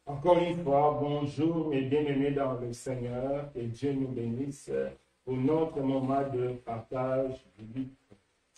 Encore une fois, bonjour mes bien-aimés dans le Seigneur, que Dieu nous bénisse pour notre moment de partage biblique.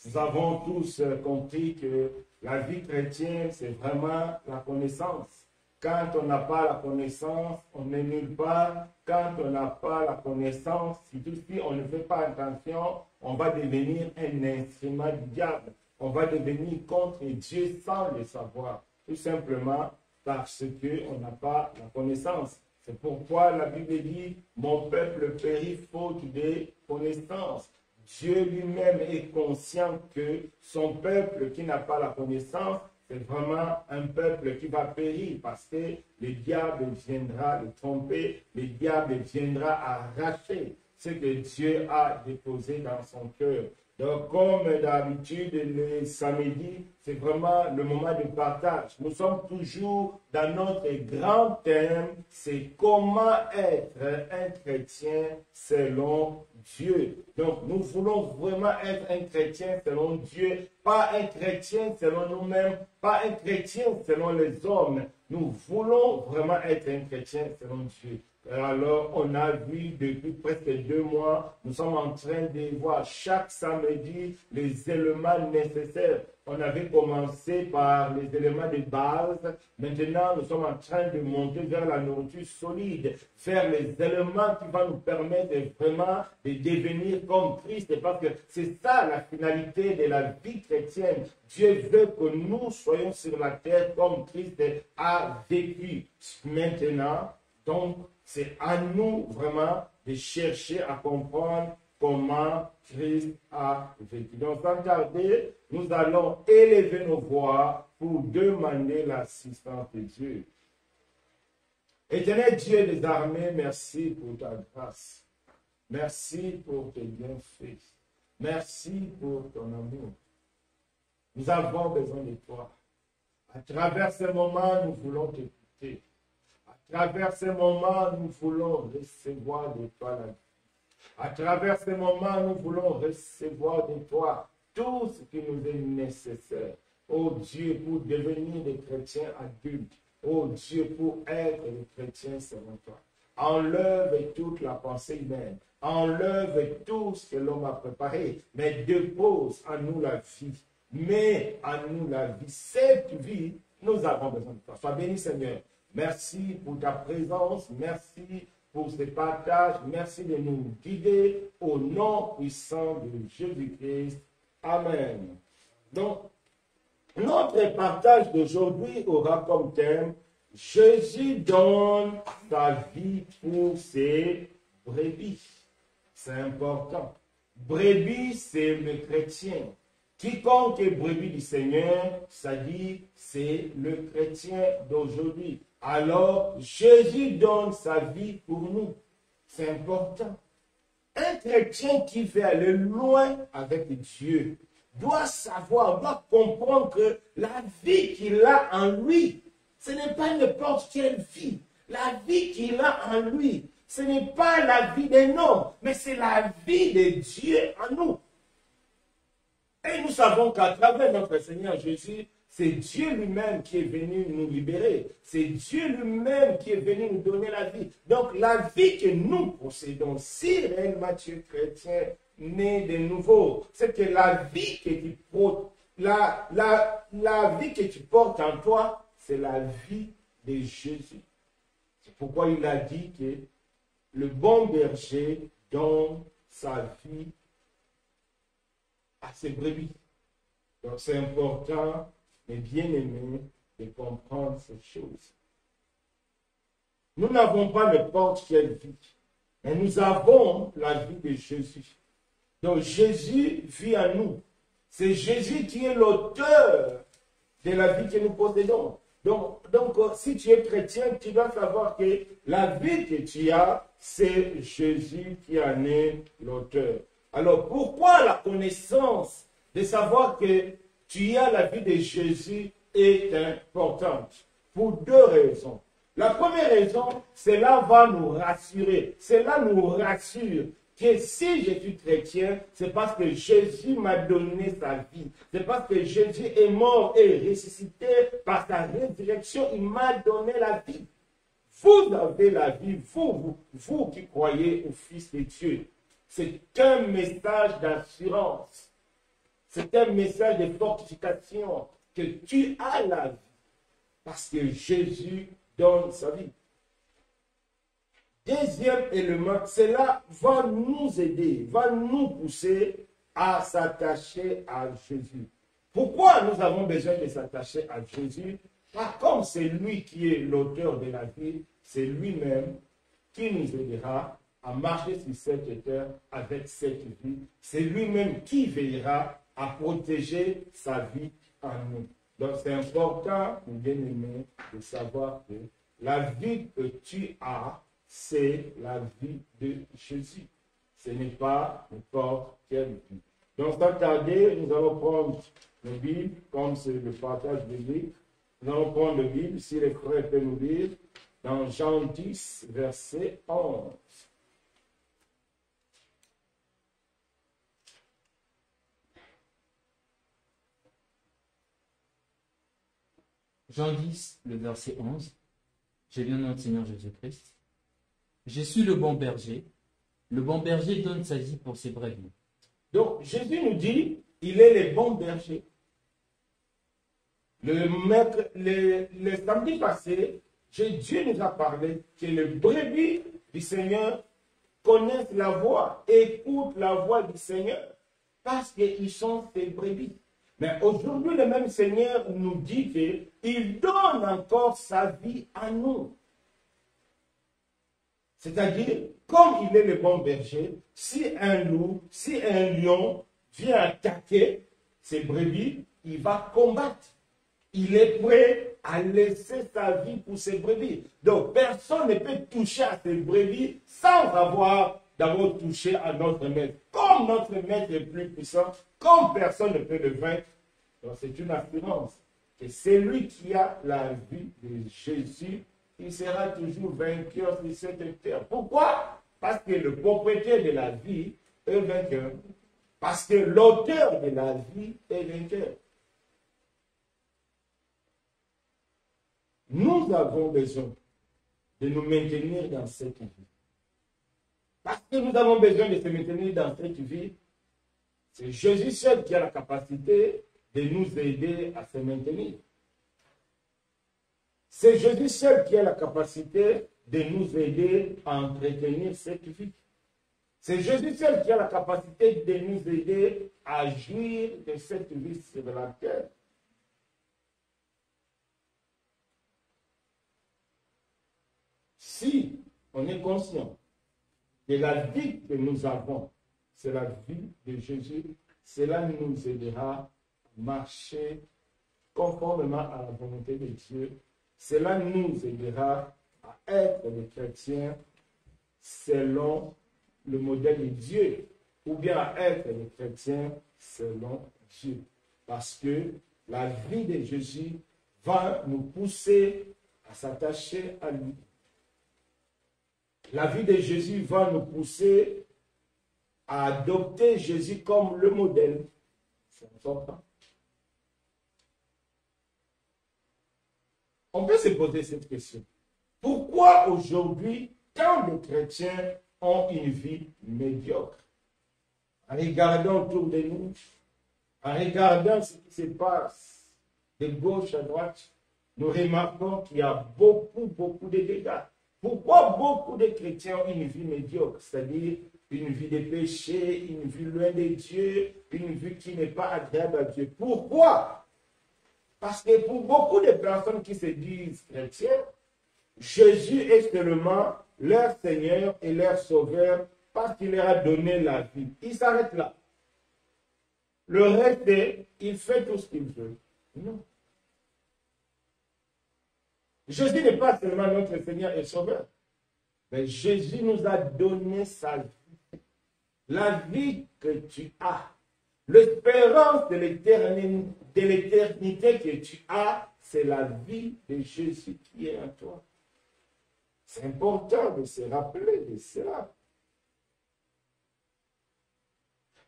Nous avons tous compris que la vie chrétienne, c'est vraiment la connaissance. Quand on n'a pas la connaissance, on n'est nulle part. Quand on n'a pas la connaissance, si on ne fait pas attention, on va devenir un instrument du diable. On va devenir contre Dieu sans le savoir. Tout simplement parce qu'on n'a pas la connaissance. C'est pourquoi la Bible dit, mon peuple périt faute de connaissance. Dieu lui-même est conscient que son peuple qui n'a pas la connaissance, c'est vraiment un peuple qui va périr parce que le diable viendra le tromper, le diable viendra arracher ce que Dieu a déposé dans son cœur. Donc, comme d'habitude, le samedi, c'est vraiment le moment de partage. Nous sommes toujours dans notre grand thème, c'est comment être un chrétien selon Dieu. Donc, nous voulons vraiment être un chrétien selon Dieu, pas un chrétien selon nous-mêmes, pas un chrétien selon les hommes. Nous voulons vraiment être un chrétien selon Dieu. Alors, on a vu depuis presque 2 mois, nous sommes en train de voir chaque samedi les éléments nécessaires. On avait commencé par les éléments de base. Maintenant, nous sommes en train de monter vers la nourriture solide, vers les éléments qui vont nous permettre vraiment de devenir comme Christ. Parce que c'est ça la finalité de la vie chrétienne. Dieu veut que nous soyons sur la terre comme Christ a vécu. Maintenant, donc, c'est à nous vraiment de chercher à comprendre comment Christ a vécu. Donc, sans tarder, nous allons élever nos voix pour demander l'assistance de Dieu. Éternel Dieu des armées, merci pour ta grâce. Merci pour tes bienfaits. Merci pour ton amour. Nous avons besoin de toi. À travers ce moment, nous voulons t'écouter. À travers ces moments, nous voulons recevoir de toi la vie. À travers ces moments, nous voulons recevoir de toi tout ce qui nous est nécessaire. Oh Dieu, pour devenir des chrétiens adultes. Oh Dieu, pour être des chrétiens selon toi. Enlève toute la pensée humaine. Enlève tout ce que l'homme a préparé. Mais dépose en nous la vie. Mets en nous la vie. Cette vie, nous avons besoin de toi. Sois béni, Seigneur. Merci pour ta présence, merci pour ce partage, merci de nous guider au nom puissant de Jésus-Christ. Amen. Donc, notre partage d'aujourd'hui aura comme thème « Jésus donne sa vie pour ses brebis ». C'est important. Brebis, c'est le chrétien. Quiconque est brebis du Seigneur, ça dit, c'est le chrétien d'aujourd'hui. Alors, Jésus donne sa vie pour nous. C'est important. Un chrétien qui veut aller loin avec Dieu doit savoir, doit comprendre que la vie qu'il a en lui, ce n'est pas n'importe quelle vie. La vie qu'il a en lui, ce n'est pas la vie d'un homme, mais c'est la vie de Dieu en nous. Et nous savons qu'à travers notre Seigneur Jésus, c'est Dieu lui-même qui est venu nous libérer. C'est Dieu lui-même qui est venu nous donner la vie. Donc la vie que nous possédons, si réellement tu es chrétien, né de nouveau, c'est que la vie que tu portes, la vie que tu portes en toi, c'est la vie de Jésus. C'est pourquoi il a dit que le bon berger donne sa vie à ses brebis. Donc c'est important, mes bien-aimés, de comprendre ces choses. Nous n'avons pas n'importe quelle vie, mais nous avons la vie de Jésus. Donc Jésus vit en nous. C'est Jésus qui est l'auteur de la vie que nous possédons. Donc, si tu es chrétien, tu dois savoir que la vie que tu as, c'est Jésus qui en est l'auteur. Alors, pourquoi la connaissance de savoir que tu as la vie de Jésus est importante? Pour 2 raisons. La première raison, cela va nous rassurer. Cela nous rassure que si je suis chrétien, c'est parce que Jésus m'a donné sa vie. C'est parce que Jésus est mort et ressuscité par sa résurrection. Il m'a donné la vie. Vous avez la vie, vous qui croyez au Fils de Dieu. C'est un message d'assurance. C'est un message de fortification que tu as la vie. Parce que Jésus donne sa vie. Deuxième élément, cela va nous aider, va nous pousser à s'attacher à Jésus. Pourquoi nous avons besoin de s'attacher à Jésus? Car comme c'est lui qui est l'auteur de la vie, c'est lui-même qui nous aidera à marcher sur cette terre avec cette vie. C'est lui-même qui veillera à protéger sa vie en nous. Donc c'est important, bien aimé, de savoir que la vie que tu as, c'est la vie de Jésus. Ce n'est pas n'importe quelle vie. Donc sans tarder, nous allons prendre le Bible, comme c'est le partage biblique. Nous allons prendre le Bible, si les frères peuvent nous lire, dans Jean 10, verset 11. Jean 10, le verset 11. J'ai bien notre Seigneur Jésus-Christ. Je suis le bon berger. Le bon berger donne sa vie pour ses brebis. Donc, Jésus nous dit, il est le bon berger. Le samedi passé, Dieu nous a parlé que les brebis du Seigneur connaissent la voix, écoutent la voix du Seigneur, parce qu'ils sont ses brebis. Mais aujourd'hui, le même Seigneur nous dit qu'il donne encore sa vie à nous. C'est-à-dire, comme il est le bon berger, si un loup, si un lion vient attaquer ses brebis, il va combattre. Il est prêt à laisser sa vie pour ses brebis. Donc, personne ne peut toucher à ses brebis sans avoir d'abord touché à notre maître. Comme notre maître est plus puissant, comme personne ne peut le vaincre, donc c'est une assurance. Et c'est lui qui a la vie de Jésus, il sera toujours vainqueur sur cette terre. Pourquoi? Parce que le propriétaire de la vie est vainqueur. Parce que l'auteur de la vie est vainqueur. Nous avons besoin de nous maintenir dans cette vie. Parce que nous avons besoin de se maintenir dans cette vie, c'est Jésus seul qui a la capacité de nous aider à se maintenir. C'est Jésus seul qui a la capacité de nous aider à entretenir cette vie. C'est Jésus seul qui a la capacité de nous aider à jouir de cette vie sur la terre. Si on est conscient que la vie que nous avons, c'est la vie de Jésus, cela nous aidera à marcher conformément à la volonté de Dieu. Cela nous aidera à être des chrétiens selon le modèle de Dieu, ou bien à être des chrétiens selon Dieu. Parce que la vie de Jésus va nous pousser à s'attacher à lui. La vie de Jésus va nous pousser à adopter Jésus comme le modèle. C'est important. On peut se poser cette question. Pourquoi aujourd'hui, tant de chrétiens ont une vie médiocre? En regardant autour de nous, en regardant ce qui se passe de gauche à droite, nous remarquons qu'il y a beaucoup de dégâts. Pourquoi beaucoup de chrétiens ont une vie médiocre, c'est-à-dire une vie de péché, une vie loin de Dieu, une vie qui n'est pas agréable à Dieu? Pourquoi? Parce que pour beaucoup de personnes qui se disent chrétiens, Jésus est seulement leur Seigneur et leur Sauveur parce qu'il leur a donné la vie. Il s'arrête là. Le reste, il fait tout ce qu'il veut. Non. Jésus n'est pas seulement notre Seigneur et Sauveur, mais Jésus nous a donné sa vie. La vie que tu as, l'espérance de l'éternité que tu as, c'est la vie de Jésus qui est en toi. C'est important de se rappeler de cela.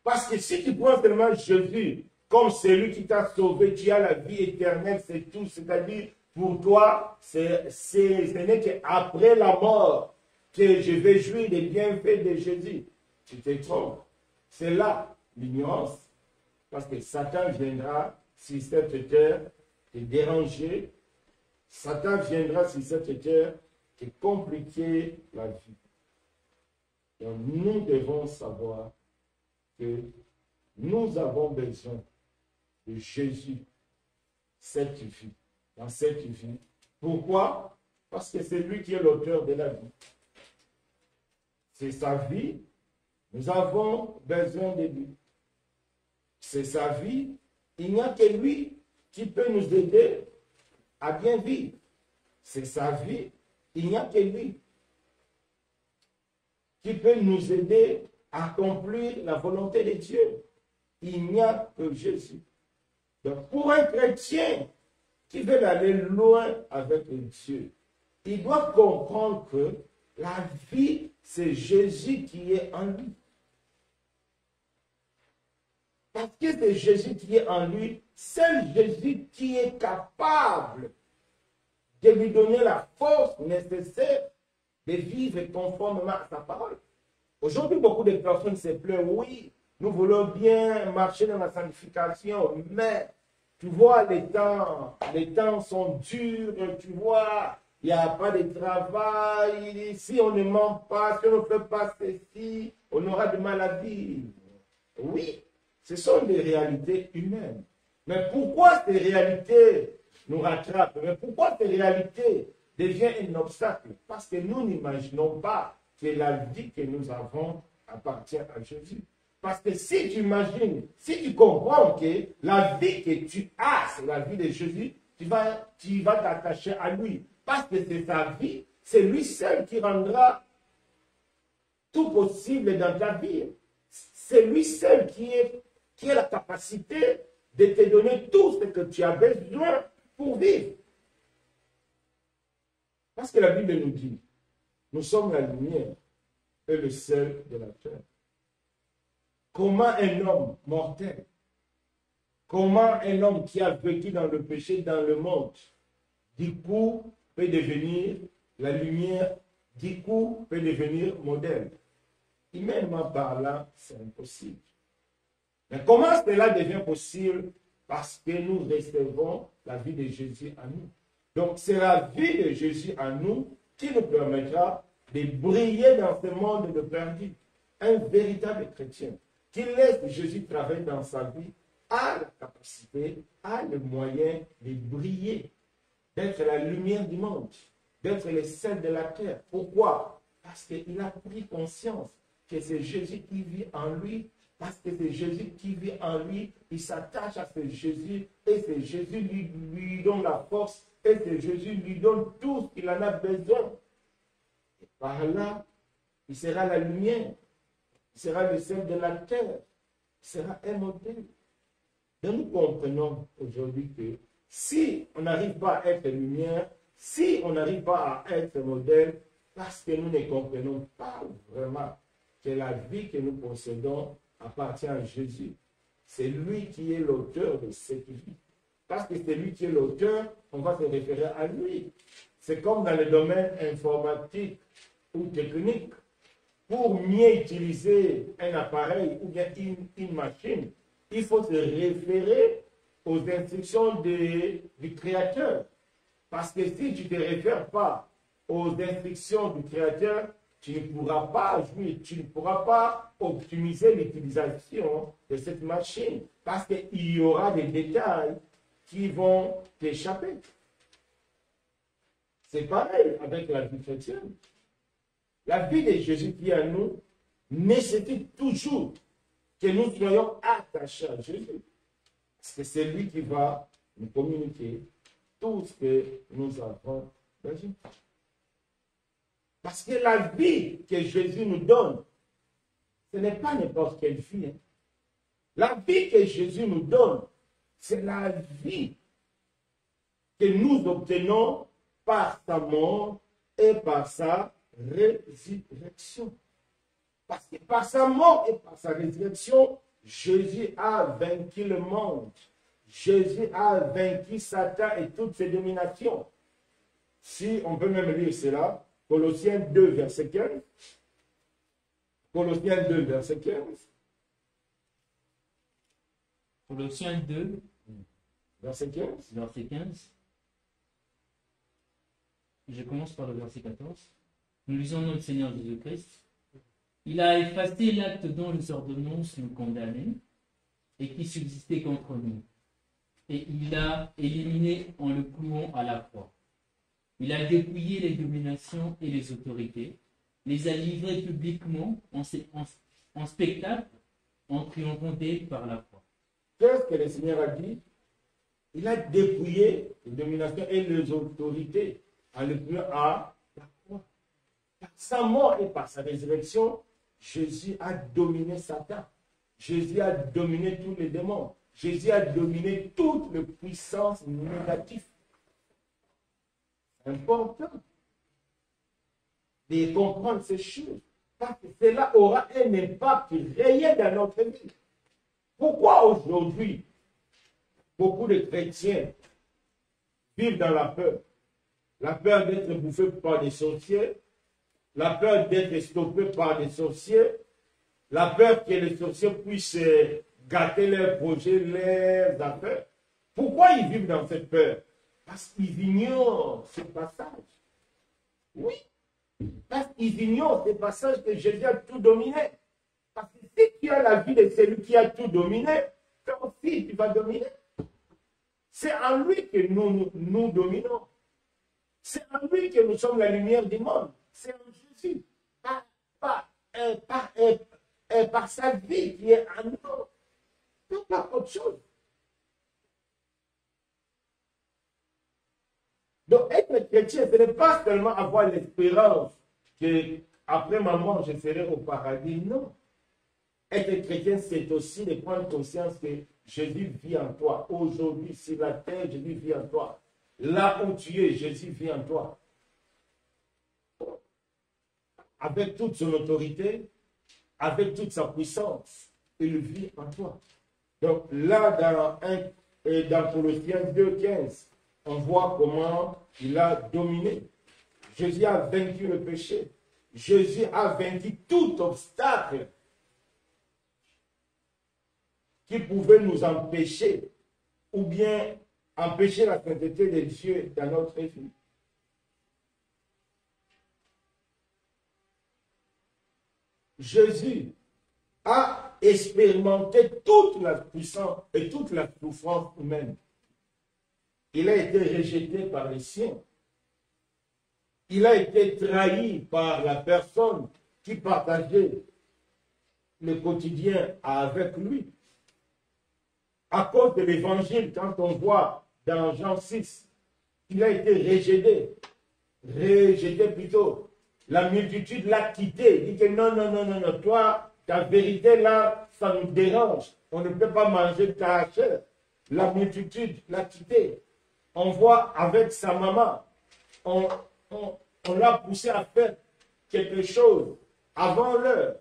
Parce que si tu prends seulement Jésus comme celui qui t'a sauvé, tu as la vie éternelle, c'est tout. C'est-à-dire, pour toi, ce n'est qu'après la mort que je vais jouir des bienfaits de Jésus. Tu te trompes. C'est là l'ignorance. Parce que Satan viendra sur cette terre te déranger. Satan viendra sur cette terre te compliquer la vie. Donc nous devons savoir que nous avons besoin de Jésus, cette vie, dans cette vie. Pourquoi? Parce que c'est lui qui est l'auteur de la vie. C'est sa vie, nous avons besoin de lui. C'est sa vie, il n'y a que lui qui peut nous aider à bien vivre. C'est sa vie, il n'y a que lui qui peut nous aider à accomplir la volonté de Dieu. Il n'y a que Jésus. Donc, pour un chrétien qui veut aller loin avec Dieu, il doit comprendre que la vie, c'est Jésus qui est en lui. Parce que c'est Jésus qui est en lui, seul Jésus qui est capable de lui donner la force nécessaire de vivre conformément à sa parole. Aujourd'hui, beaucoup de personnes se plaignent, oui, nous voulons bien marcher dans la sanctification, mais tu vois, les temps sont durs, tu vois, il n'y a pas de travail, si on ne ment pas, si on ne fait pas ceci, on aura du mal à vivre. Oui, ce sont des réalités humaines. Mais pourquoi ces réalités nous rattrapent? Mais pourquoi ces réalités deviennent un obstacle? Parce que nous n'imaginons pas que la vie que nous avons appartient à Jésus. Parce que si tu imagines, si tu comprends que la vie que tu as, c'est la vie de Jésus, tu vas t'attacher à lui. Parce que c'est sa vie, c'est lui seul qui rendra tout possible dans ta vie. C'est lui seul qui a la capacité de te donner tout ce que tu as besoin pour vivre. Parce que la Bible nous dit, nous sommes la lumière et le sel de la terre. Comment un homme mortel, comment un homme qui a vécu dans le péché, dans le monde, du coup peut devenir la lumière, du coup peut devenir modèle? Humainement parlant, c'est impossible. Mais comment cela devient possible? Parce que nous recevons la vie de Jésus en nous. Donc c'est la vie de Jésus en nous qui nous permettra de briller dans ce monde de perdu. Un véritable chrétien qui laisse Jésus travailler dans sa vie a la capacité, a le moyen de briller, d'être la lumière du monde, d'être le sel de la terre. Pourquoi? Parce qu'il a pris conscience que c'est Jésus qui vit en lui. Parce que c'est Jésus qui vit en lui, il s'attache à ce Jésus et c'est Jésus lui donne la force et c'est Jésus lui donne tout ce qu'il en a besoin. Et par là, il sera la lumière, il sera le sel de la terre, il sera un modèle. Donc nous comprenons aujourd'hui que si on n'arrive pas à être lumière, si on n'arrive pas à être modèle, parce que nous ne comprenons pas vraiment que la vie que nous possédons appartient à Jésus. C'est lui qui est l'auteur de cette vie. Parce que c'est lui qui est l'auteur, on va se référer à lui. C'est comme dans le domaine informatique ou technique. Pour mieux utiliser un appareil ou bien une machine, il faut se référer aux instructions du Créateur. Parce que si tu ne te réfères pas aux instructions du Créateur, tu ne pourras pas jouer, tu ne pourras pas optimiser l'utilisation de cette machine parce qu'il y aura des détails qui vont t'échapper. C'est pareil avec la vie chrétienne. La vie de Jésus qui est à nous nécessite toujours que nous soyons attachés à Jésus. Parce que c'est lui qui va nous communiquer tout ce que nous avons besoin. Parce que la vie que Jésus nous donne, ce n'est pas n'importe quelle vie. Hein. La vie que Jésus nous donne, c'est la vie que nous obtenons par sa mort et par sa résurrection. Parce que par sa mort et par sa résurrection, Jésus a vaincu le monde. Jésus a vaincu Satan et toutes ses dominations. Si on peut même lire cela, Colossiens 2, verset 15. Colossiens 2, verset 15. Colossiens 2, Verset 15. verset 15. Je commence par le verset 14. Nous lisons notre Seigneur Jésus-Christ. Il a effacé l'acte dont les ordonnances nous condamnaient et qui subsistait contre nous. Et il l'a éliminé en le clouant à la croix. Il a dépouillé les dominations et les autorités, les a livrées publiquement en spectacle, en triomphant par la croix. Qu'est-ce que le Seigneur a dit? Il a dépouillé les dominations et les autorités en le clouant à la croix. Par sa mort et par sa résurrection, Jésus a dominé Satan. Jésus a dominé tous les démons. Jésus a dominé toutes les puissances négatives. C'est important de comprendre ces choses. Parce que cela aura un impact réel dans notre vie. Pourquoi aujourd'hui, beaucoup de chrétiens vivent dans la peur? La peur d'être bouffé par des sorciers, la peur d'être stoppé par des sorciers, la peur que les sorciers puissent gâter leurs projets, leurs affaires. Pourquoi ils vivent dans cette peur? Parce qu'ils ignorent ce passage. Oui, parce qu'ils ignorent ce passage que Jésus a tout dominé. Parce que si tu as la vie de celui qui a tout dominé, toi aussi tu vas dominer. C'est en lui que nous dominons. C'est en lui que nous sommes la lumière du monde. C'est en Jésus. Par sa vie qui est en nous. Pas autre chose. Donc, être chrétien, ce n'est pas seulement avoir l'espérance que après ma mort, je serai au paradis. Non. Être chrétien, c'est aussi de prendre conscience que Jésus vit en toi. Aujourd'hui, sur la terre, Jésus vit en toi. Là où tu es, Jésus vit en toi. Avec toute son autorité, avec toute sa puissance, il vit en toi. Donc là, dans Colossiens 2,15, on voit comment il a dominé. Jésus a vaincu le péché. Jésus a vaincu tout obstacle qui pouvait nous empêcher ou bien empêcher la sainteté de Dieu dans notre vie. Jésus a expérimenté toute la puissance et toute la souffrance humaine. Il a été rejeté par les siens. Il a été trahi par la personne qui partageait le quotidien avec lui. À cause de l'évangile, quand on voit dans Jean 6, il a été rejeté plutôt. La multitude l'a quitté. Il dit que non, toi, ta vérité là, ça nous dérange. On ne peut pas manger ta chair. La multitude l'a quitté. On voit avec sa maman, on l'a poussé à faire quelque chose avant l'heure.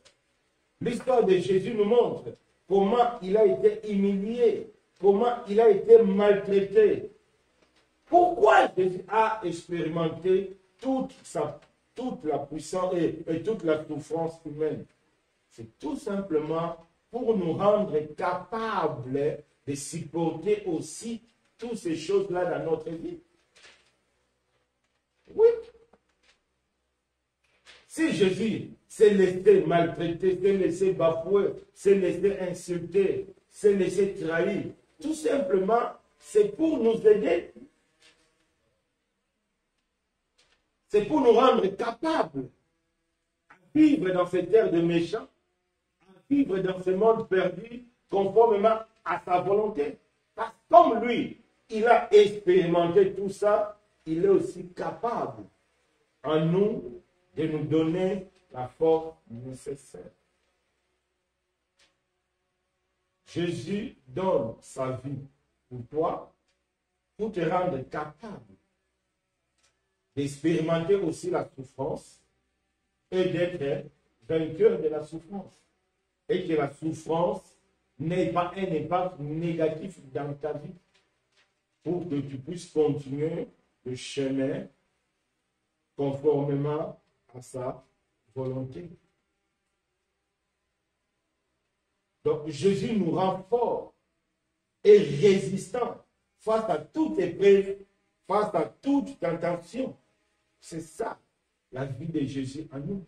L'histoire de Jésus nous montre comment il a été humilié, comment il a été maltraité. Pourquoi Jésus a expérimenté toute la puissance et toute la souffrance humaine? C'est tout simplement pour nous rendre capables de supporter aussi toutes ces choses-là dans notre vie. Oui. Si Jésus s'est laissé maltraiter, s'est laissé bafouer, s'est laissé insulter, s'est laissé trahir, tout simplement, c'est pour nous aider. C'est pour nous rendre capables à vivre dans cette terre de méchants, à vivre dans ce monde perdu, conformément à sa volonté. Parce que comme lui, il a expérimenté tout ça, il est aussi capable en nous de nous donner la force nécessaire. Jésus donne sa vie pour toi, pour te rendre capable d'expérimenter aussi la souffrance et d'être vainqueur de la souffrance. Et que la souffrance n'ait pas un impact négatif dans ta vie. pour que tu puisses continuer le chemin conformément à sa volonté. Donc Jésus nous rend forts et résistants face à toute épreuve, face à toute tentation. C'est ça, la vie de Jésus en nous.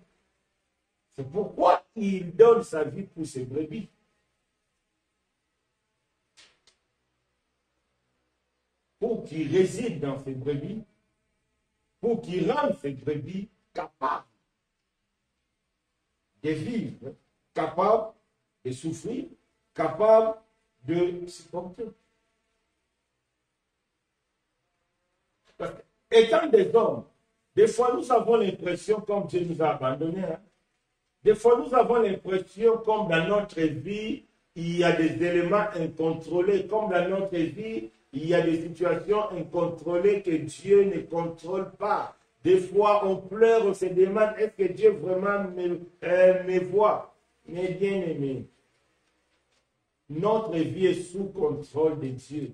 C'est pourquoi il donne sa vie pour ses brebis. Pour qu'il réside dans ses brebis, pour qu'il rende ses brebis capables de vivre, capables de souffrir, capables de supporter. Parce que, étant des hommes, des fois nous avons l'impression, comme Dieu nous a abandonnés, des fois nous avons l'impression, comme dans notre vie, il y a des éléments incontrôlés, comme dans notre vie, il y a des situations incontrôlées que Dieu ne contrôle pas. Des fois, on pleure, on se demande, est-ce que Dieu vraiment me voit? Mais bien aimé, notre vie est sous contrôle de Dieu.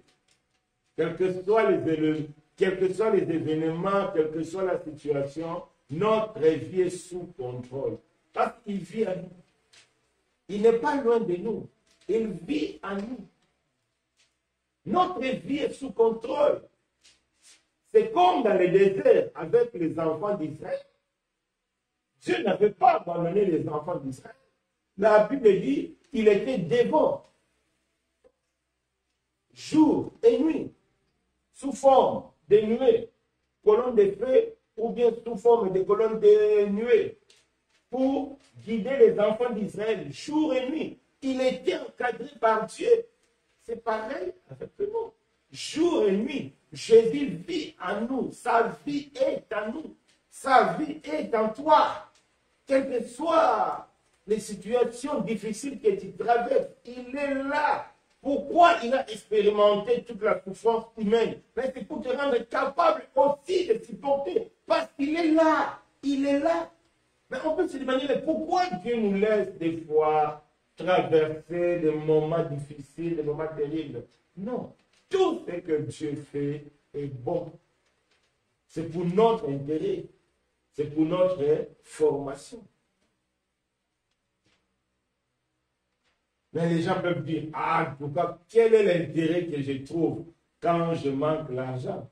Quels que soient les événements, quelle que soit la situation, notre vie est sous contrôle. Parce qu'il vit en nous. Il n'est pas loin de nous. Il vit en nous. Notre vie est sous contrôle. C'est comme dans le désert avec les enfants d'Israël. Dieu n'avait pas abandonné les enfants d'Israël. La Bible dit qu'il était devant, jour et nuit, sous forme de nuées, colonnes de feu ou bien sous forme de colonnes de nuées, pour guider les enfants d'Israël jour et nuit. Il était encadré par Dieu. C'est pareil avec nous. Jour et nuit, Jésus vit en nous. Sa vie est en nous. Sa vie est en toi. Quelles que soient les situations difficiles que tu traverses, il est là. Pourquoi il a expérimenté toute la souffrance humaine? Mais c'est pour te rendre capable aussi de supporter. Parce qu'il est là. Il est là. Mais on peut se demander, mais pourquoi Dieu nous laisse des fois traverser des moments difficiles, des moments terribles? Non. Tout ce que Dieu fait est bon. C'est pour notre intérêt. C'est pour notre formation. Mais les gens peuvent dire, ah, pourquoi, quel est l'intérêt que je trouve quand je manque l'argent?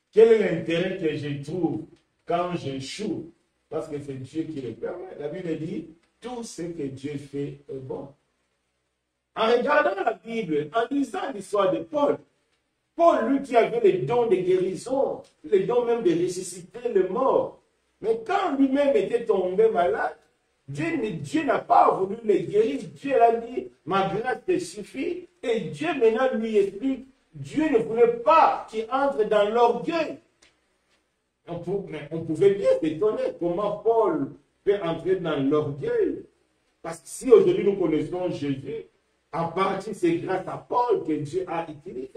Quel est l'intérêt que je trouve quand j'échoue? Parce que c'est Dieu qui le permet. La Bible dit, tout ce que Dieu fait est bon. En regardant la Bible, en lisant l'histoire de Paul, Paul, lui qui avait les dons de guérison, les dons même de ressusciter les morts, mais quand lui-même était tombé malade, Dieu n'a pas voulu le guérir. Dieu a dit, ma grâce te suffit. Et Dieu maintenant lui explique, Dieu ne voulait pas qu'il entre dans l'orgueil. On pouvait bien s'étonner comment Paul peut entrer dans l'orgueil. Parce que si aujourd'hui nous connaissons Jésus, en partie c'est grâce à Paul que Dieu a utilisé.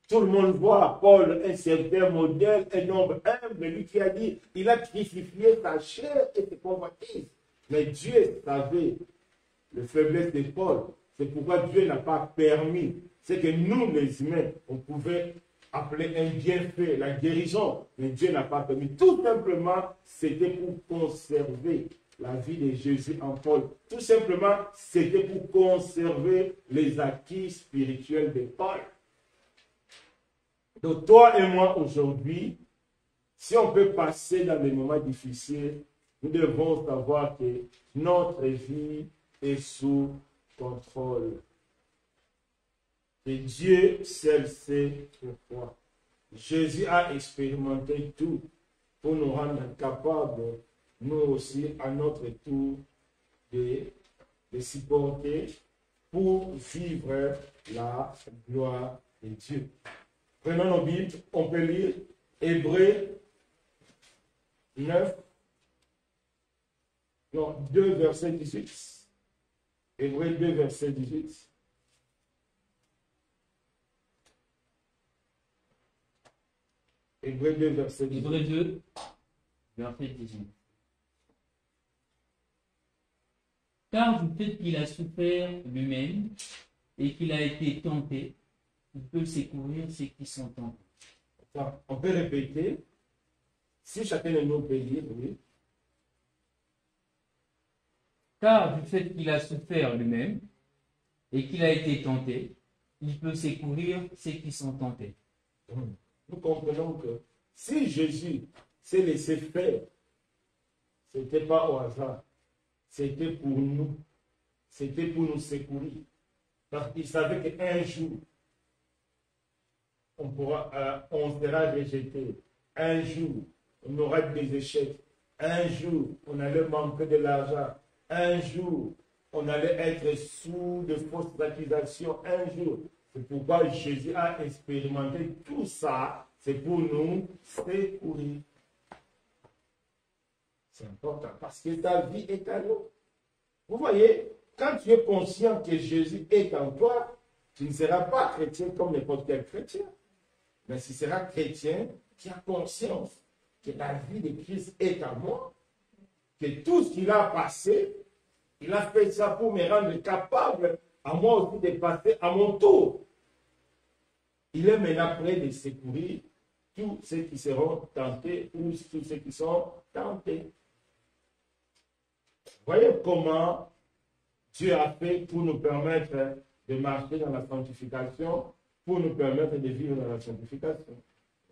Tout le monde voit Paul, un certain modèle, un homme humble, lui qui a dit, il a crucifié sa chair et ses convoitises. Mais Dieu savait la faiblesse de Paul. C'est pourquoi Dieu n'a pas permis. C'est que nous, les humains, on pouvait appeler un bienfait, la guérison. Mais Dieu n'a pas permis. Tout simplement, c'était pour conserver la vie de Jésus en Paul. Tout simplement, c'était pour conserver les acquis spirituels de Paul. Donc, toi et moi, aujourd'hui, si on peut passer dans des moments difficiles, nous devons savoir que notre vie est sous contrôle. Et Dieu seul sait pourquoi. Jésus a expérimenté tout pour nous rendre capables, nous aussi, à notre tour, de supporter pour vivre la gloire de Dieu. Prenons nos Bibles, on peut lire Hébreux 9, non, 2 verset 18. Hébreux 2 verset 18. Hébreux 2 verset 18. Hébreux 2 verset 18. Car du fait qu'il a souffert lui-même et qu'il a été tenté, il peut secourir ceux qui sont tentés. Attends, on peut répéter. Si chacun de nous peut lire, oui. Car du fait qu'il a souffert lui-même et qu'il a été tenté, il peut secourir ceux qui sont tentés. Nous comprenons que si Jésus s'est laissé faire, ce n'était pas au hasard. C'était pour nous. C'était pour nous secourir. Parce qu'il savait qu'un jour, on sera rejeté. Un jour, on aura des échecs. Un jour, on allait manquer de l'argent. Un jour, on allait être sous de fausses accusations. Un jour. C'est pourquoi Jésus a expérimenté tout ça. C'est pour nous secourir. C'est important parce que ta vie est à nous. Vous voyez, quand tu es conscient que Jésus est en toi, tu ne seras pas chrétien comme n'importe quel chrétien. Mais tu seras chrétien qui a conscience que la vie de Christ est en moi, que tout ce qu'il a passé, il a fait ça pour me rendre capable à moi aussi de passer à mon tour. Il est maintenant prêt de secourir tous ceux qui seront tentés ou tous ceux qui sont tentés. Voyez comment Dieu a fait pour nous permettre de marcher dans la sanctification, pour nous permettre de vivre dans la sanctification.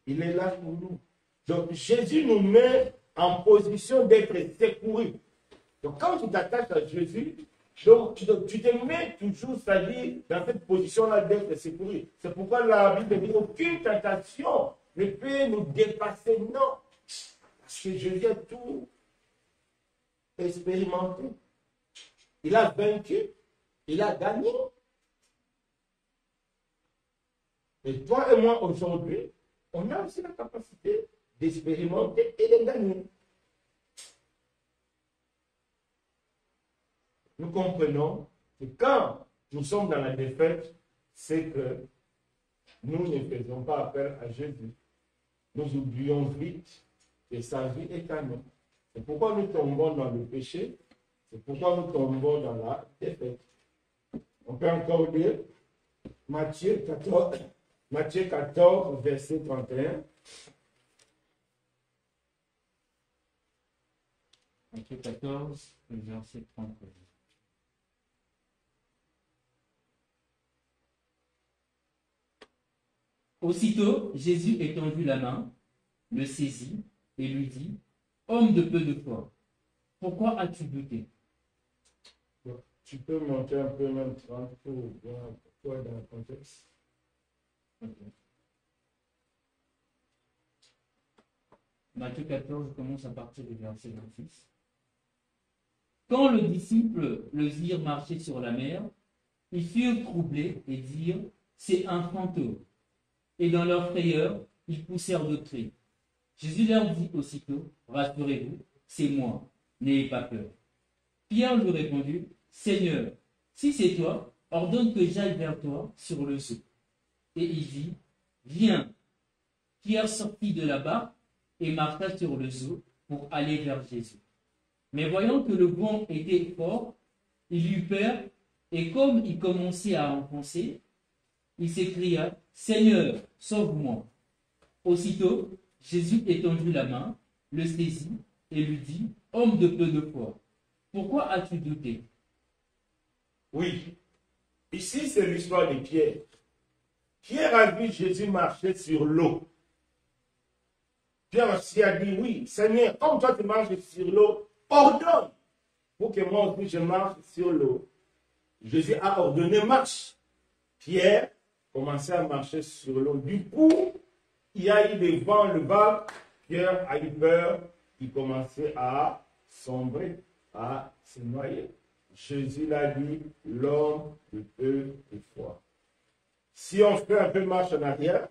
Il est là pour nous. Donc Jésus nous met en position d'être secouru. Donc quand tu t'attaches à Jésus, donc, tu te mets toujours, c'est-à-dire, dans cette position-là d'être secouru. C'est pourquoi la Bible dit aucune tentation ne peut nous dépasser. Non. Parce que Jésus a tout expérimenté. Il a vaincu. Il a gagné. Et toi et moi, aujourd'hui, on a aussi la capacité d'expérimenter et de gagner. Nous comprenons que quand nous sommes dans la défaite, c'est que nous ne faisons pas appel à Jésus. Nous oublions vite que sa vie est à nous. C'est pourquoi nous tombons dans le péché. C'est pourquoi nous tombons dans la défaite. On peut encore lire Matthieu 14, verset 31. Matthieu 14, verset 31. Aussitôt, Jésus étendit la main, le saisit et lui dit, « Homme de peu de foi, pourquoi as-tu douté ?» Tu peux monter un peu même 30 pour voir pourquoi dans le contexte. Okay. Matthieu 14 commence à partir du verset 26. Quand le disciple le virent marcher sur la mer, ils furent troublés et dirent, « C'est un fantôme. » Et dans leur frayeur, ils poussèrent de cris. Jésus leur dit aussitôt, « Rassurez-vous, c'est moi, n'ayez pas peur. » Pierre lui répondit, « Seigneur, si c'est toi, ordonne que j'aille vers toi sur le seau. » Et il dit, « Viens. » Pierre sortit de la barque et marcha sur le seau pour aller vers Jésus. Mais voyant que le vent était fort, il eut peur, et comme il commençait à enfoncer, il s'écria, « Seigneur, sauve-moi. » Aussitôt, Jésus étendit la main, le saisit et lui dit, « Homme de peu de foi, pourquoi as-tu douté ?» Oui, ici c'est l'histoire de Pierre. Pierre a vu Jésus marcher sur l'eau. Pierre aussi a dit, oui, Seigneur, comme toi tu marches sur l'eau, ordonne pour que moi aussi je marche sur l'eau. Jésus a ordonné marche. Pierre commençait à marcher sur l'eau. Du coup, il y a eu des vents, le vent. Pierre a eu peur. Il commençait à sombrer, à se noyer. Jésus l'a dit, l'homme de peu de foi. Si on fait un peu marche en arrière,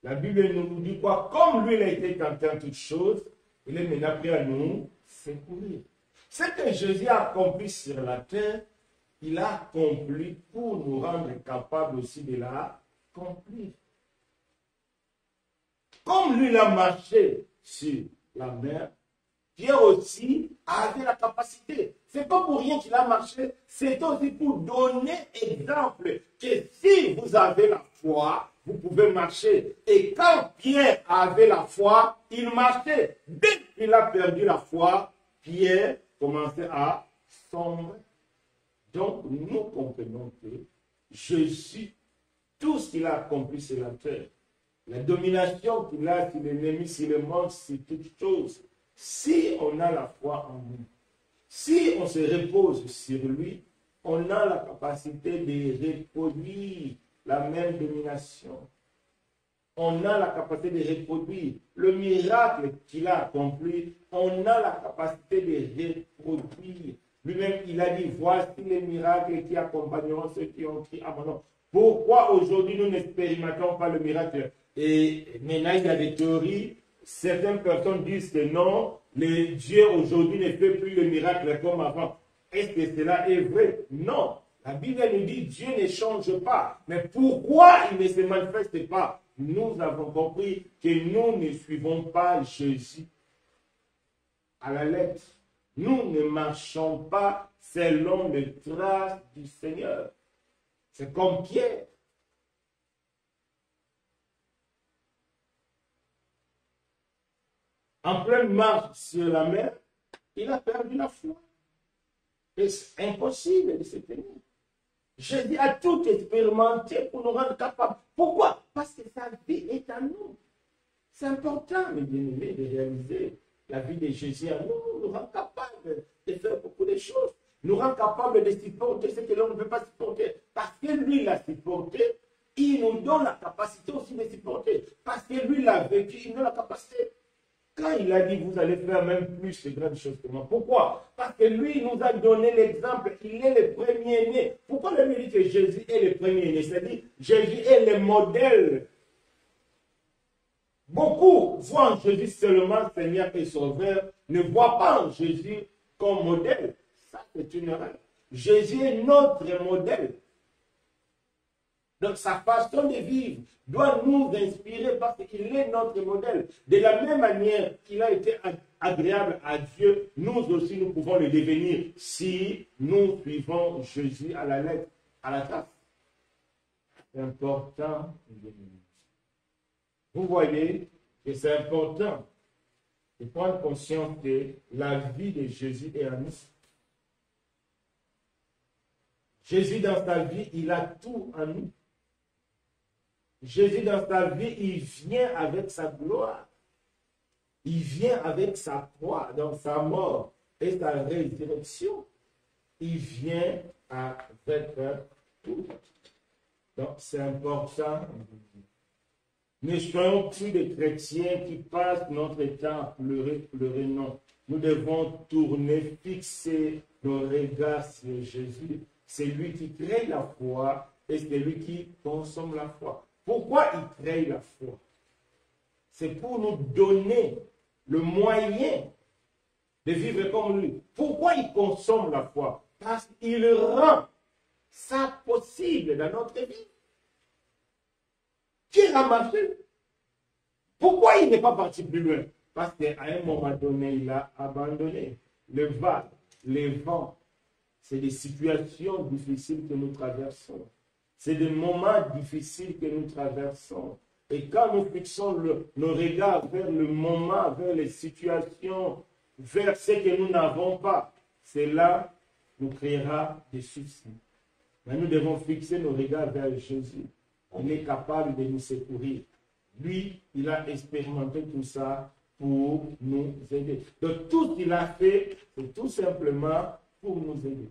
la Bible nous dit quoi? Comme lui, il a été tenté en toutes choses, il est maintenant prêt à nous secourir. Ce que Jésus a accompli sur la terre, il a accompli pour nous rendre capables aussi de l'accomplir. Comme lui, il a marché sur la mer, Pierre aussi avait la capacité. C'est pas pour rien qu'il a marché, c'est aussi pour donner exemple que si vous avez la foi, vous pouvez marcher. Et quand Pierre avait la foi, il marchait. Dès qu'il a perdu la foi, Pierre commençait à sombrer. Donc, nous comprenons que Jésus, tout ce qu'il a accompli sur la terre, la domination qu'il a sur l'ennemi, sur le monde, sur toutes choses, si on a la foi en nous, si on se repose sur lui, on a la capacité de reproduire la même domination. On a la capacité de reproduire le miracle qu'il a accompli. On a la capacité de reproduire. Lui-même, il a dit, voici les miracles qui accompagneront ceux qui ont crié à mon nom. Pourquoi aujourd'hui nous n'expérimentons pas le miracle? Et maintenant, il y a des théories. Certaines personnes disent que non, le Dieu aujourd'hui ne fait plus le miracle comme avant. Est-ce que cela est vrai? Non. La Bible nous dit Dieu ne change pas. Mais pourquoi il ne se manifeste pas? Nous avons compris que nous ne suivons pas Jésus à la lettre. Nous ne marchons pas selon les traces du Seigneur. C'est comme Pierre. En pleine marche sur la mer, il a perdu la foi. Et c'est impossible de se tenir. Jésus a tout expérimenté pour nous rendre capables. Pourquoi? Parce que sa vie est à nous. C'est important, mes bien-aimés, de réaliser la vie de Jésus à nous. Nous rend capables de faire beaucoup de choses. Nous rend capables de supporter ce que l'on ne peut pas supporter. Parce que lui l'a supporté, il nous donne la capacité aussi de supporter. Parce que lui l'a vécu, il nous donne la capacité. Quand il a dit, vous allez faire même plus de grandes choses que moi. Pourquoi? Parce que lui, il nous a donné l'exemple. Il est le premier-né. Pourquoi le dit que Jésus est le premier-né? C'est-à-dire, Jésus est le modèle. Beaucoup voient en Jésus seulement Seigneur et Sauveur, ne voient pas en Jésus comme modèle. Ça, c'est une erreur. Jésus est notre modèle. Donc, sa façon de vivre doit nous inspirer parce qu'il est notre modèle. De la même manière qu'il a été agréable à Dieu, nous aussi, nous pouvons le devenir si nous suivons Jésus à la lettre, à la trace. C'est important. Vous voyez que c'est important de prendre conscience que la vie de Jésus est à nous. Jésus, dans sa vie, il a tout en nous. Jésus, dans sa vie, il vient avec sa gloire. Il vient avec sa croix, dans sa mort et sa résurrection. Il vient avec tout. Donc, c'est important. Ne soyons plus des chrétiens qui passent notre temps à pleurer, non. Nous devons tourner, fixer nos regards sur Jésus. C'est lui qui crée la foi et c'est lui qui consomme la foi. Pourquoi il crée la foi? C'est pour nous donner le moyen de vivre comme lui. Pourquoi il consomme la foi? Parce qu'il rend ça possible dans notre vie. Qui a marché? Pourquoi il n'est pas parti plus loin? Parce qu'à un moment donné, il a abandonné. Le vague, les vents, c'est des situations difficiles que nous traversons. C'est des moments difficiles que nous traversons. Et quand nous fixons nos regards vers le moment, vers les situations, vers ce que nous n'avons pas, cela nous créera des soucis. Mais nous devons fixer nos regards vers Jésus. Il est capable de nous secourir. Lui, il a expérimenté tout ça pour nous aider. Donc tout ce qu'il a fait, c'est tout simplement pour nous aider.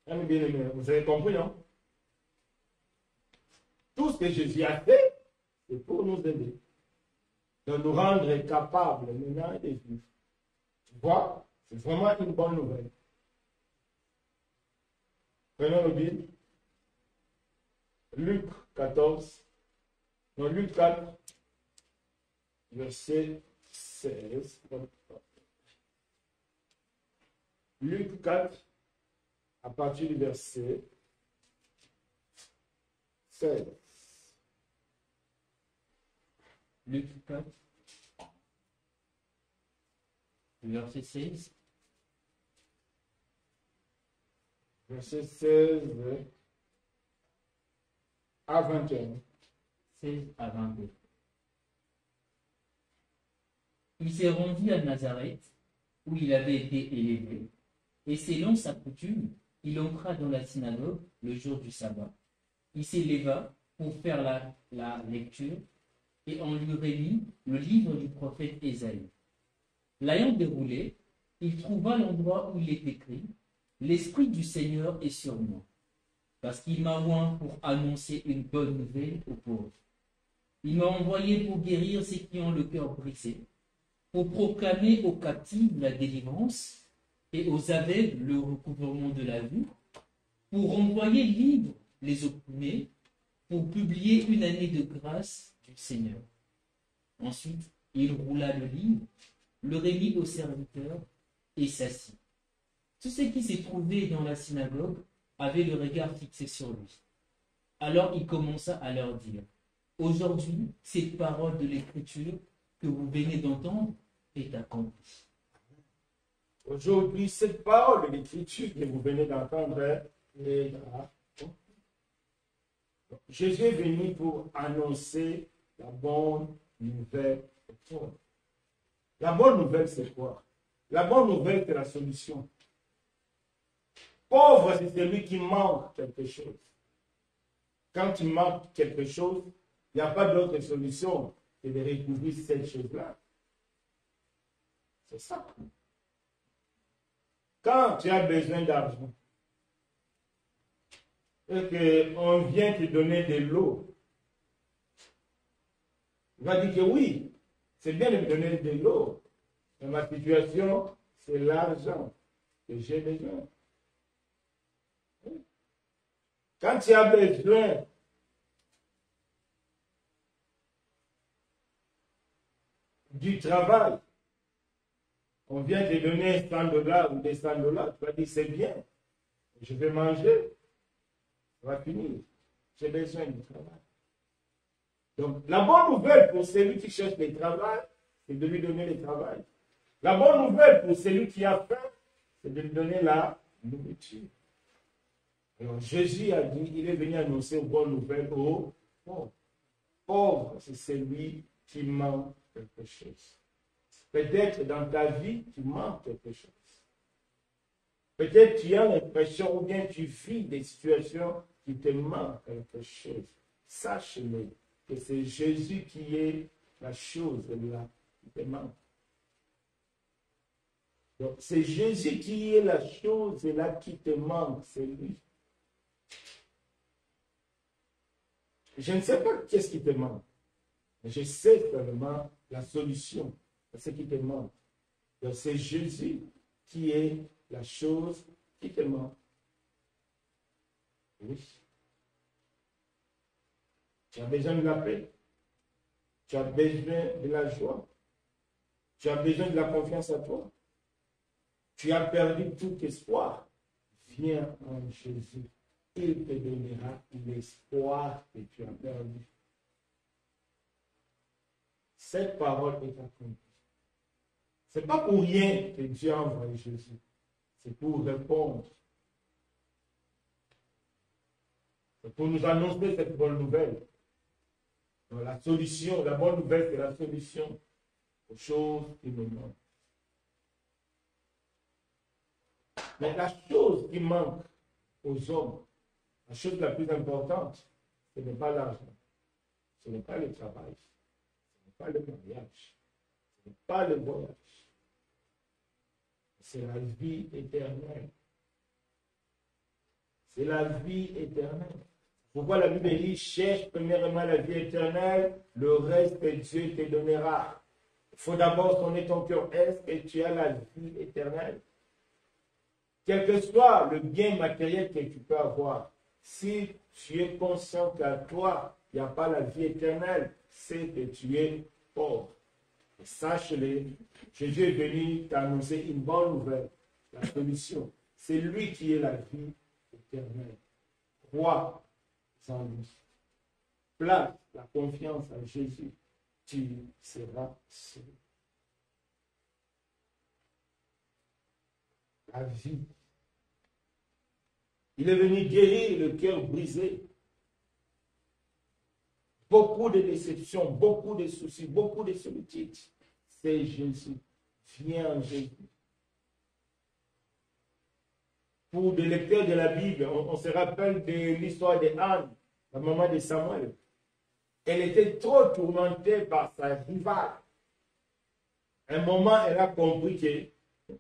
Amis bien-aimés, vous avez compris, non? Tout ce que Jésus a fait, c'est pour nous aider. De nous rendre capables maintenant de vivre. Tu vois, c'est vraiment une bonne nouvelle. Prenons le Bible. Luc 14. Non, Luc 4, verset 16. Luc 4, à partir du verset 16. Luc 4. verset 16. Verset 16 à 21. 16 à 22. Il s'est rendu à Nazareth, où il avait été élevé, et selon sa coutume, il entra dans la synagogue le jour du sabbat. Il s'éleva pour faire la lecture, et on lui remit le livre du prophète Ésaïe. L'ayant déroulé, il trouva l'endroit où il est écrit « L'Esprit du Seigneur est sur moi, parce qu'il m'a oint pour annoncer une bonne nouvelle aux pauvres. Il m'a envoyé pour guérir ceux qui ont le cœur brisé, pour proclamer aux captifs la délivrance et aux aveugles le recouvrement de la vue, pour renvoyer libres les opprimés, pour publier une année de grâce du Seigneur. » Ensuite, il roula le livre, le remit au serviteur et s'assit. Tous ceux qui se trouvaient dans la synagogue avaient le regard fixé sur lui. Alors il commença à leur dire, « Aujourd'hui, cette parole de l'Écriture que vous venez d'entendre est accomplie. » Aujourd'hui, cette parole de l'Écriture que vous venez d'entendre est accomplie. Jésus est venu pour annoncer la bonne nouvelle aux pauvres. La bonne nouvelle, c'est quoi? La bonne nouvelle, c'est la solution. Pauvre, c'est celui qui manque quelque chose. Quand tu manques quelque chose, il n'y a pas d'autre solution que de recouvrir cette chose-là. C'est ça. Quand tu as besoin d'argent et qu'on vient te donner de l'eau, tu vas dire que oui, c'est bien de me donner de l'eau, mais ma situation, c'est l'argent que j'ai besoin. Quand tu as besoin du travail, on vient te donner 100 $ ou 200 $, tu vas dire c'est bien, je vais manger, ça va finir, j'ai besoin du travail. Donc la bonne nouvelle pour celui qui cherche le travail, c'est de lui donner le travail. La bonne nouvelle pour celui qui a faim, c'est de lui donner la nourriture. Alors Jésus a dit, il est venu annoncer une bonne nouvelle aux pauvres. Pauvre, c'est celui qui manque quelque chose. Peut-être dans ta vie, tu manques quelque chose. Peut-être tu as l'impression ou bien tu vis des situations qui te manquent quelque chose. Sache-le que c'est Jésus qui est la chose là qui te manque. Donc c'est Jésus qui est la chose là qui te manque, c'est lui. Je ne sais pas qu'est-ce qui te manque, mais je sais seulement la solution à ce qui te manque. Donc c'est Jésus qui est la chose qui te manque. Oui. Tu as besoin de la paix. Tu as besoin de la joie. Tu as besoin de la confiance à toi. Tu as perdu tout espoir. Viens en Jésus. Il te donnera l'espoir que tu as perdu. Cette parole est accomplie. Ce n'est pas pour rien que Dieu a envoyé Jésus. C'est pour répondre. C'est pour nous annoncer cette bonne nouvelle. Donc, la solution, la bonne nouvelle, c'est la solution aux choses qui nous manquent. Mais la chose qui manque aux hommes, la chose la plus importante, ce n'est pas l'argent, ce n'est pas le travail, ce n'est pas le mariage, ce n'est pas le voyage. C'est la vie éternelle. C'est la vie éternelle. Pourquoi la Bible dit, cherche premièrement la vie éternelle, le reste Dieu te donnera. Il faut d'abord sonner ton cœur. Est-ce que tu as la vie éternelle? Quel que soit le bien matériel que tu peux avoir, si tu es conscient qu'à toi, il n'y a pas la vie éternelle, c'est que tu es pauvre. Et sache-le, Jésus est venu t'annoncer une bonne nouvelle, la solution. C'est lui qui est la vie éternelle. Crois en lui. Place la confiance en Jésus, tu seras sauvé. la vie. Il est venu guérir le cœur brisé. Beaucoup de déceptions, beaucoup de soucis, beaucoup de solitude. C'est Jésus. Viens en Jésus. Pour des lecteurs de la Bible, on se rappelle de l'histoire de Anne, la maman de Samuel. Elle était trop tourmentée par sa rivale. À un moment, elle a compris que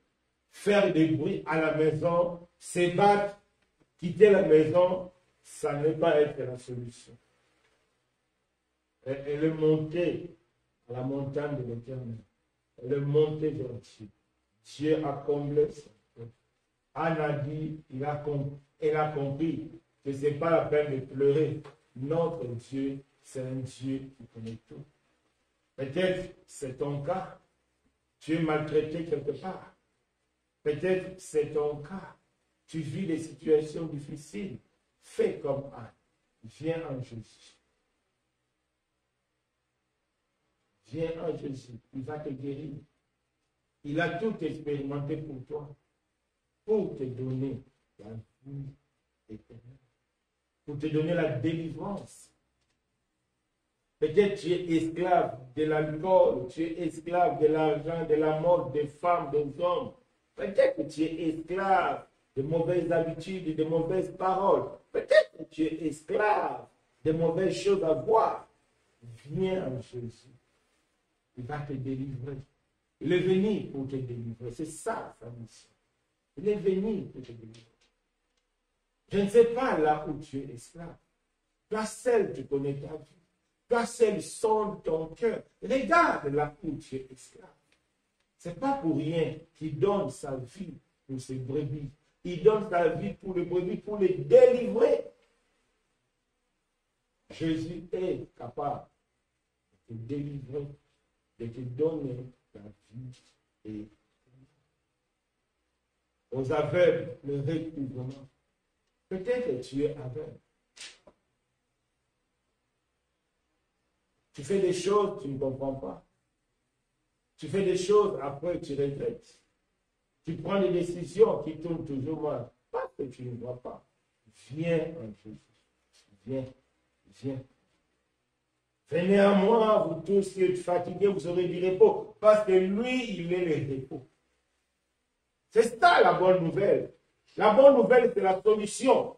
faire du bruit à la maison, se battre, quitter la maison, ça ne va pas être la solution. Elle est montée à la montagne de l'Éternel. Elle est montée vers Dieu. Dieu a comblé son cœur. Anne a dit, elle a compris que ce n'est pas la peine de pleurer. Notre Dieu, c'est un Dieu qui connaît tout. Peut-être c'est ton cas. Tu es maltraité quelque part. Peut-être c'est ton cas. Tu vis des situations difficiles. Fais comme Anne. Viens en Jésus. Viens en Jésus. Il va te guérir. Il a tout expérimenté pour toi. Pour te donner la vie éternelle. Pour te donner la délivrance. Peut-être tu es esclave de l'alcool, tu es esclave de l'argent, de la mort des femmes, des hommes. Peut-être que tu es esclave de mauvaises habitudes, de mauvaises paroles. Peut-être que tu es esclave de mauvaises choses à voir. Viens en Jésus. Il va te délivrer. Il est venu pour te délivrer. C'est ça sa mission. Il est venu pour te délivrer. Je ne sais pas là où tu es esclave. Toi seul, tu connais ta vie. Toi seul, sonde ton cœur. Regarde là où tu es esclave. Ce n'est pas pour rien qu'il donne sa vie pour ses brebis. Il donne sa vie pour les brebis, pour les délivrer. Jésus est capable de te délivrer, de te donner la vie et aux aveugles le recouvrement. Peut-être que tu es aveugle. Tu fais des choses, tu ne comprends pas. Tu fais des choses, après tu regrettes. Tu prends des décisions qui tournent toujours mal. Parce que tu ne vois pas. Viens en Jésus. Viens. Viens. Venez à moi, vous tous qui êtes fatigués, vous aurez du repos. Parce que lui, il est le repos. C'est ça la bonne nouvelle. La bonne nouvelle, c'est la solution.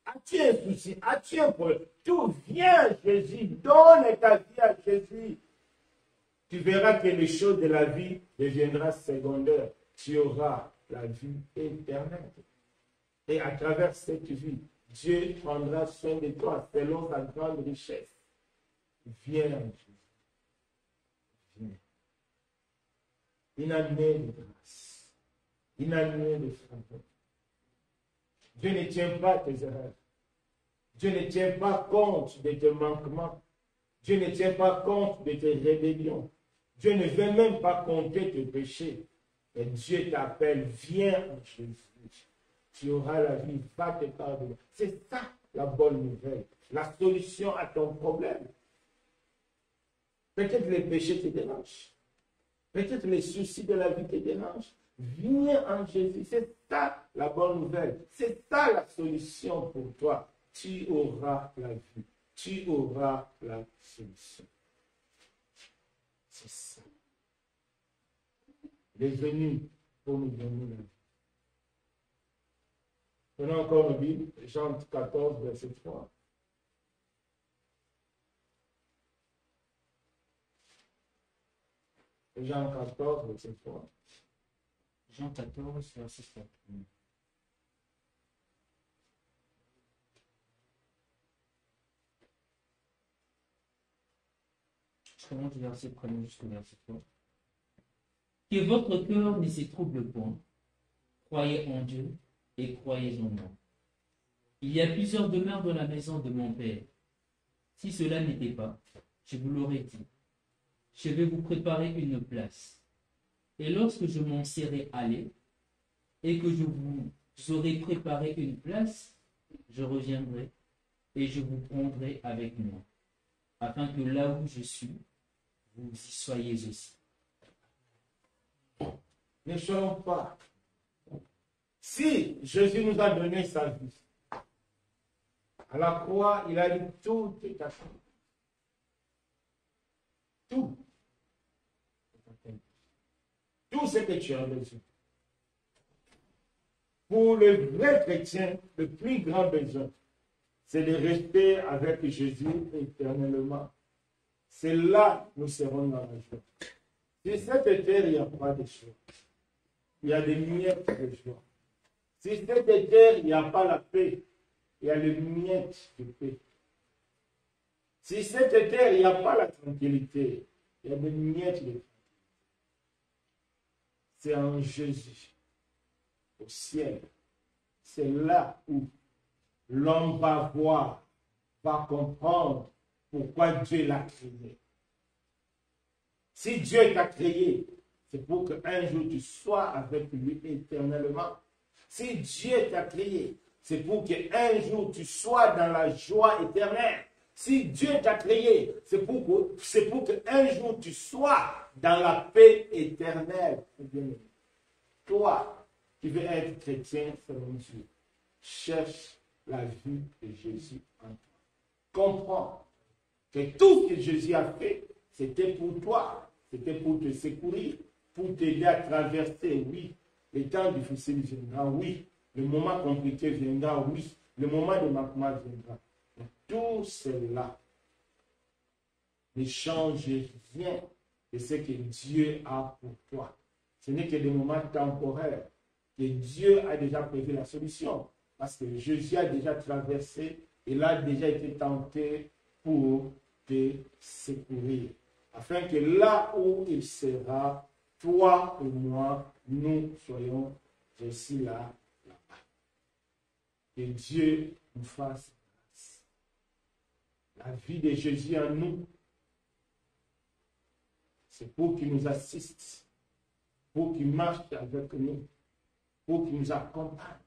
As-tu un souci? As-tu un problème? Tout vient à Jésus. Donne ta vie à Jésus. Tu verras que les choses de la vie deviendront secondaires. Tu auras la vie éternelle. Et à travers cette vie, Dieu prendra soin de toi selon sa grande richesse. Viens en Jésus. Viens. Une année de grâce. Une année de faveur. Dieu ne tient pas tes erreurs. Dieu ne tient pas compte de tes manquements. Dieu ne tient pas compte de tes rébellions. Dieu ne veut même pas compter tes péchés. Et Dieu t'appelle, viens en Jésus. Tu auras la vie, va te pardonner. C'est ça la bonne nouvelle. La solution à ton problème. Peut-être les péchés te dérangent. Peut-être les soucis de la vie te dérangent. Viens en Jésus. C'est ça la bonne nouvelle. C'est ça la solution pour toi. Tu auras la vie. Tu auras la solution. C'est ça. Il est venu pour nous donner la vie. Prenons encore le Bible, Jean 14, verset 3. Jean 14, verset 3. Jean 14, verset 3. Je commence du verset 1 jusqu'au verset 3. Que votre cœur ne se trouble point. Croyez en Dieu et croyez en moi. Il y a plusieurs demeures dans la maison de mon Père. Si cela n'était pas, je vous l'aurais dit. Je vais vous préparer une place. Et lorsque je m'en serai allé, et que je vous aurai préparé une place, je reviendrai et je vous prendrai avec moi, afin que là où je suis, vous y soyez aussi. Ne soyons pas. Si Jésus nous a donné sa vie, à la croix, il a dit tout est accompli. Tout. Tout ce que tu as besoin. Pour le vrai chrétien, le plus grand besoin, c'est de rester avec Jésus éternellement. C'est là que nous serons dans la joie. Sur cette terre, il n'y a pas de joie. Il y a des miettes de joie. Sur cette terre, il n'y a pas la paix. Il y a les miettes de paix. Sur cette terre, il n'y a pas la tranquillité. Il y a des miettes de paix. C'est en Jésus, au ciel. C'est là où l'homme va voir, va comprendre pourquoi Dieu l'a créé. Si Dieu t'a créé, c'est pour qu'un jour tu sois avec lui éternellement. Si Dieu t'a créé, c'est pour qu'un jour tu sois dans la joie éternelle. Si Dieu t'a créé, c'est pour qu'un jour tu sois dans la paix éternelle. Toi, qui veux être chrétien selon Dieu, cherche la vie de Jésus en toi. Comprends que tout ce que Jésus a fait, c'était pour toi. C'était pour te secourir, pour t'aider à traverser, oui. Les temps difficiles viendront, oui. Le moment compliqué viendra, oui. Le moment de manquement viendra. Mais tout cela ne change rien de ce que Dieu a pour toi. Ce n'est que des moments temporaires que Dieu a déjà prévu la solution. Parce que Jésus a déjà traversé, il a déjà été tenté pour te secourir. Afin que là où il sera, toi et moi, nous soyons aussi là, là-bas. Que Dieu nous fasse grâce. La vie de Jésus en nous, c'est pour qu'il nous assiste, pour qu'il marche avec nous, pour qu'il nous accompagne.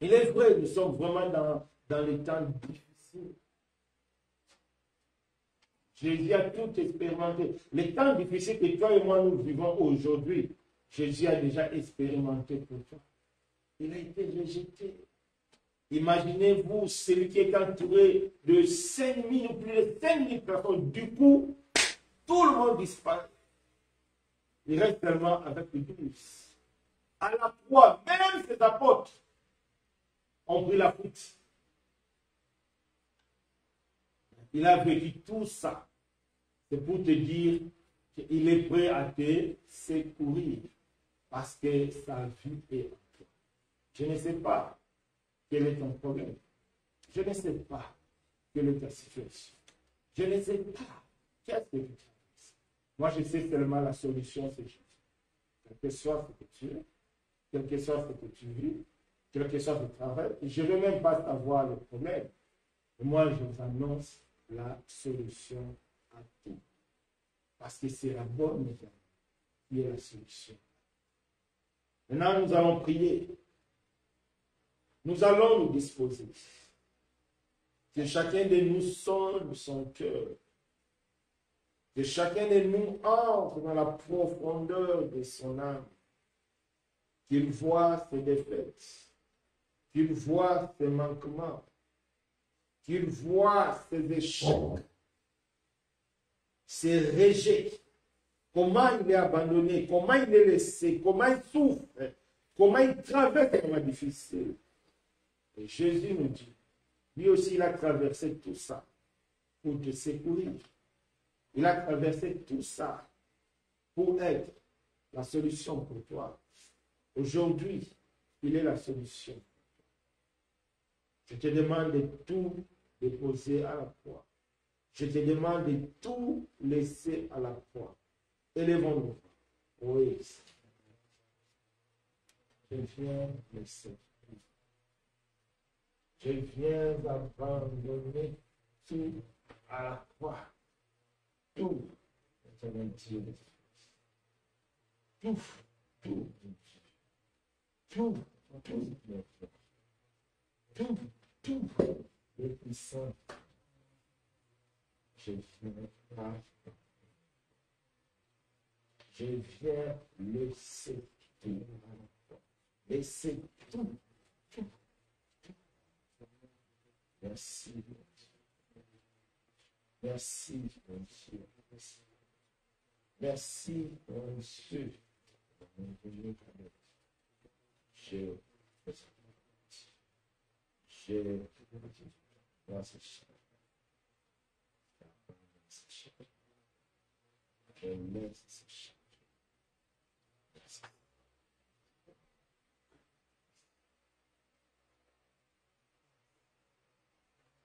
Il est vrai, nous sommes vraiment dans les temps difficiles. Jésus a tout expérimenté. Les temps difficiles que toi et moi nous vivons aujourd'hui, Jésus a déjà expérimenté pour toi. Il a été rejeté. Imaginez-vous celui qui est entouré de 5000 ou plus de 5000 personnes. Du coup, tout le monde disparaît. Il reste seulement avec les 12. À la croix, même ses apôtres ont pris la fuite. Il a vécu tout ça. C'est pour te dire qu'il est prêt à te secourir. Parce que sa vie est en toi. Je ne sais pas quel est ton problème. Je ne sais pas quelle est ta situation. Je ne sais pas qu'est-ce que tu traverses. Moi, je sais seulement la solution, c'est Jésus. Quel que soit ce que tu es, quel que soit ce que tu vis, quel que soit le travail, je ne vais même pas savoir le problème. Et moi, je vous annonce la solution à tout. Parce que c'est la bonne nouvelle qui est la solution. Maintenant, nous allons prier. Nous allons nous disposer. Que chacun de nous sonde son cœur. Que chacun de nous entre dans la profondeur de son âme. Qu'il voit ses défaites. Qu'il voit ses manquements. Qu'il voit ses échecs. Ses rejets. Comment il est abandonné, comment il est laissé, comment il souffre, comment il traverse les moments difficiles. Et Jésus nous dit, lui aussi il a traversé tout ça pour te secourir. Il a traversé tout ça pour être la solution pour toi. Aujourd'hui, il est la solution. Je te demande de tout déposer à la croix. Je te demande de tout laisser à la croix. Élevons-nous. Oui. Je viens me servir. Je viens abandonner tout à la croix. Tout. Éternel Dieu. Tout. Tout. Tout. Tout. Tout. Le puissant. Je viens pas. Je viens laisser tout. Laisser tout. Merci. Merci, mon Dieu. Merci, mon Dieu.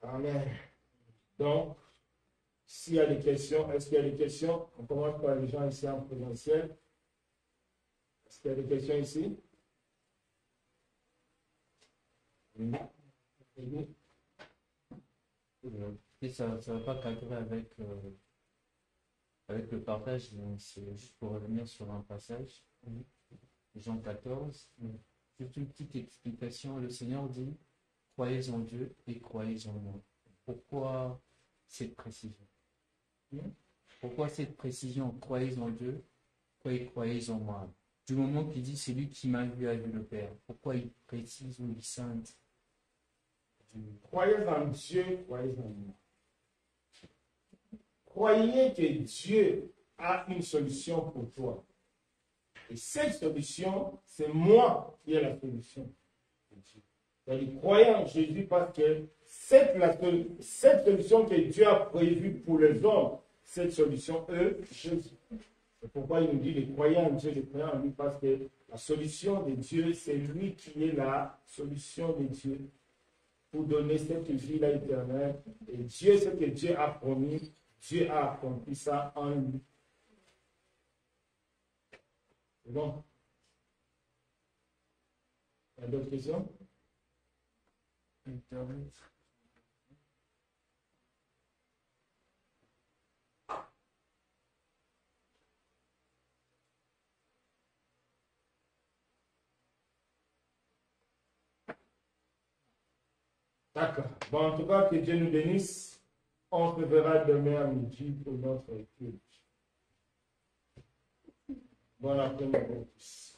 Amen. Donc, s'il y a des questions, est-ce qu'il y a des questions? On commence par les gens ici en présentiel. Est-ce qu'il y a des questions ici? Oui. Oui. Et ça ne va pas cadrer avec le partage, donc c'est juste pour revenir sur un passage, Jean 14, juste une petite explication. Le Seigneur dit, croyez en Dieu et croyez en moi. Pourquoi cette précision? Pourquoi cette précision? Croyez en Dieu, croyez en moi. Du moment qu'il dit, c'est lui qui m'a vu a vu le Père. Pourquoi il précise ou il scinde? Croyez en Dieu, croyez en moi. Croyez que Dieu a une solution pour toi. Et cette solution, c'est moi qui ai la solution. C'est-à-dire, croyez en Jésus parce que cette solution que Dieu a prévue pour les hommes, cette solution, Jésus. C'est pourquoi il nous dit de croire en Dieu, de croire en lui, parce que la solution de Dieu, c'est lui qui est la solution de Dieu pour donner cette vie-là éternelle. Et Dieu, ce que Dieu a promis, Dieu a accompli ça en lui. C'est bon? Il y a d'autres questions? D'accord. Bon, en tout cas, que Dieu nous bénisse. On se verra demain à midi pour notre culte. Bon après-midi à tous.